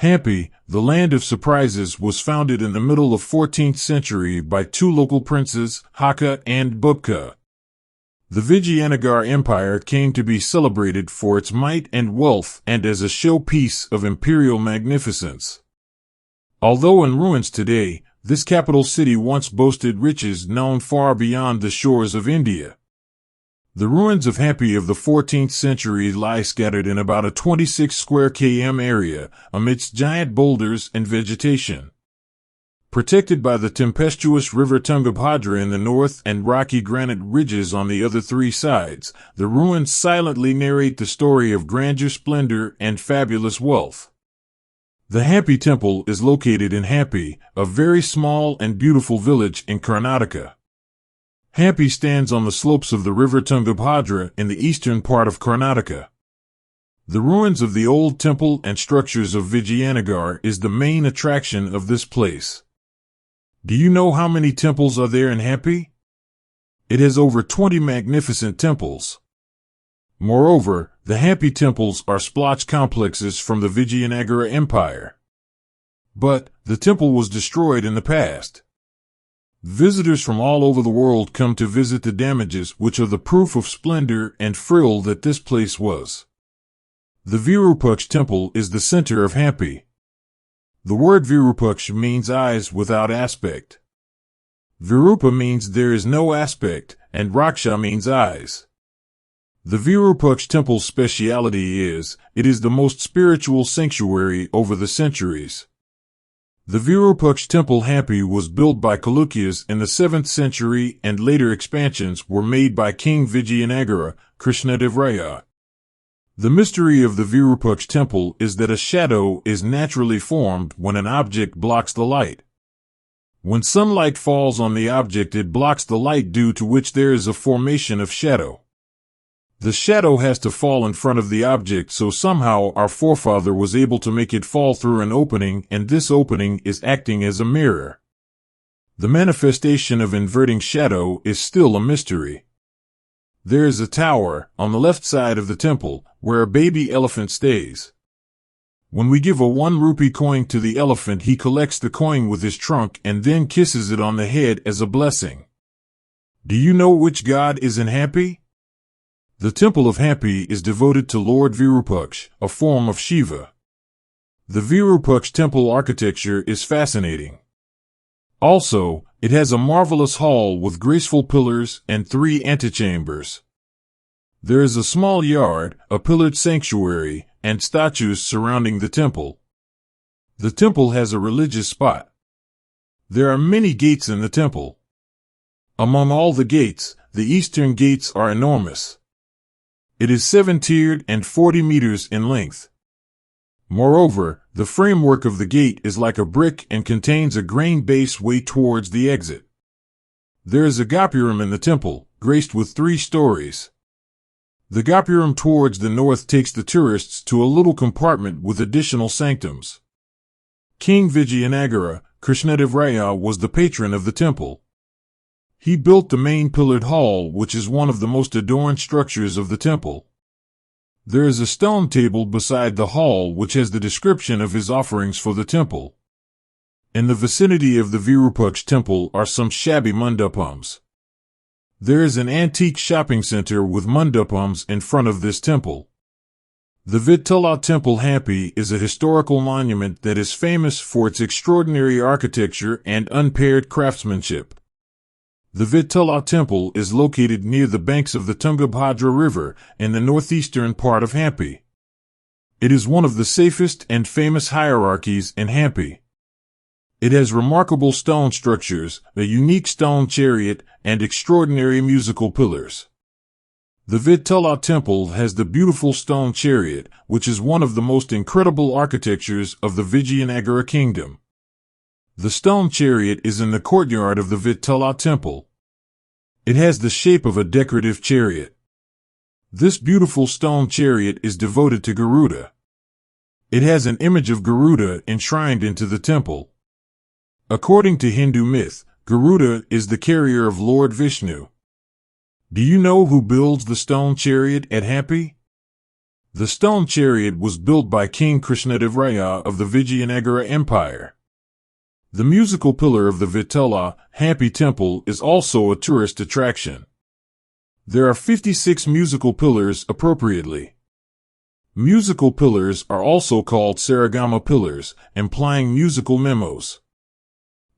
Hampi, the land of surprises, was founded in the middle of 14th century by two local princes, Hakka and Bubka. The Vijayanagara Empire came to be celebrated for its might and wealth and as a showpiece of imperial magnificence. Although in ruins today, this capital city once boasted riches known far beyond the shores of India. The ruins of Hampi of the 14th century lie scattered in about a 26 square km area, amidst giant boulders and vegetation. Protected by the tempestuous river Tungabhadra in the north and rocky granite ridges on the other three sides, the ruins silently narrate the story of grandeur, splendor, and fabulous wealth. The Hampi Temple is located in Hampi, a very small and beautiful village in Karnataka. Hampi stands on the slopes of the river Tungabhadra in the eastern part of Karnataka. The ruins of the old temple and structures of Vijayanagara is the main attraction of this place. Do you know how many temples are there in Hampi? It has over 20 magnificent temples. Moreover, the Hampi temples are splotch complexes from the Vijayanagara Empire. But the temple was destroyed in the past. Visitors from all over the world come to visit the damages, which are the proof of splendor and frill that this place was. The Virupaksha temple is the center of Hampi. The word Virupaksha means eyes without aspect. Virupa means there is no aspect, and Raksha means eyes. The Virupaksha temple's speciality is, it is the most spiritual sanctuary over the centuries. The Virupaksha temple Hampi was built by Chalukyas in the 7th century, and later expansions were made by King Vijayanagara, Krishnadevaraja. The mystery of the Virupaksha temple is that a shadow is naturally formed when an object blocks the light. When sunlight falls on the object, it blocks the light, due to which there is a formation of shadow. The shadow has to fall in front of the object, so somehow our forefather was able to make it fall through an opening, and this opening is acting as a mirror. The manifestation of inverting shadow is still a mystery. There is a tower, on the left side of the temple, where a baby elephant stays. When we give a 1 rupee coin to the elephant, he collects the coin with his trunk and then kisses it on the head as a blessing. Do you know which god is in Hampi? The temple of Hampi is devoted to Lord Virupaksha, a form of Shiva. The Virupaksha temple architecture is fascinating. Also, it has a marvelous hall with graceful pillars and 3 antechambers. There is a small yard, a pillared sanctuary, and statues surrounding the temple. The temple has a religious spot. There are many gates in the temple. Among all the gates, the eastern gates are enormous. It is 7-tiered and 40 meters in length. Moreover, the framework of the gate is like a brick and contains a grain base way towards the exit. There is a gopuram in the temple, graced with 3 stories. The gopuram towards the north takes the tourists to a little compartment with additional sanctums. King Vijayanagara, Krishnadevaraja, was the patron of the temple. He built the main pillared hall, which is one of the most adorned structures of the temple. There is a stone table beside the hall which has the description of his offerings for the temple. In the vicinity of the Virupaksha temple are some shabby mandapams. There is an antique shopping center with mandapams in front of this temple. The Vittala Temple Hampi is a historical monument that is famous for its extraordinary architecture and unpaired craftsmanship. The Vittala Temple is located near the banks of the Tungabhadra River in the northeastern part of Hampi. It is one of the safest and famous hierarchies in Hampi. It has remarkable stone structures, a unique stone chariot, and extraordinary musical pillars. The Vittala Temple has the beautiful stone chariot, which is one of the most incredible architectures of the Vijayanagara kingdom. The stone chariot is in the courtyard of the Vittala Temple. It has the shape of a decorative chariot. This beautiful stone chariot is devoted to Garuda. It has an image of Garuda enshrined into the temple. According to Hindu myth, Garuda is the carrier of Lord Vishnu. Do you know who builds the stone chariot at Hampi? The stone chariot was built by King Krishnadevaraja of the Vijayanagara Empire. The musical pillar of the Vitala, Hampi temple is also a tourist attraction. There are 56 musical pillars appropriately. Musical pillars are also called Saragama pillars, implying musical memos.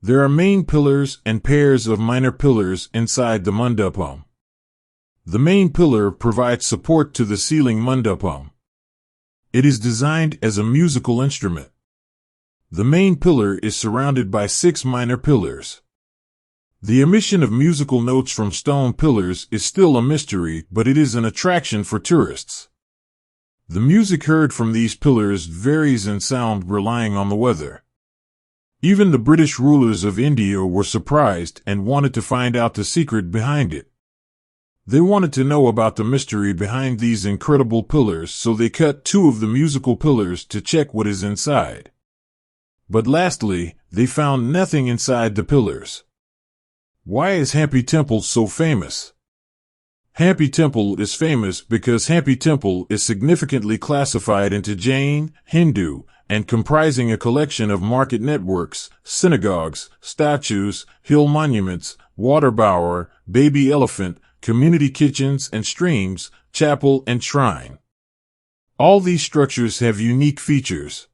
There are main pillars and pairs of minor pillars inside the mandapam. The main pillar provides support to the ceiling mandapam. It is designed as a musical instrument. The main pillar is surrounded by 6 minor pillars. The emission of musical notes from stone pillars is still a mystery, but it is an attraction for tourists. The music heard from these pillars varies in sound relying on the weather. Even the British rulers of India were surprised and wanted to find out the secret behind it. They wanted to know about the mystery behind these incredible pillars, so they cut 2 of the musical pillars to check what is inside. But lastly, they found nothing inside the pillars. Why is Hampi Temple so famous? Hampi Temple is famous because Hampi Temple is significantly classified into Jain, Hindu, and comprising a collection of market networks, synagogues, statues, hill monuments, water bower, baby elephant, community kitchens and streams, chapel and shrine. All these structures have unique features.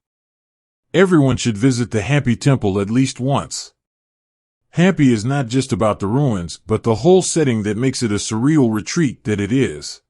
Everyone should visit the Hampi Temple at least once. Hampi is not just about the ruins, but the whole setting that makes it a surreal retreat that it is.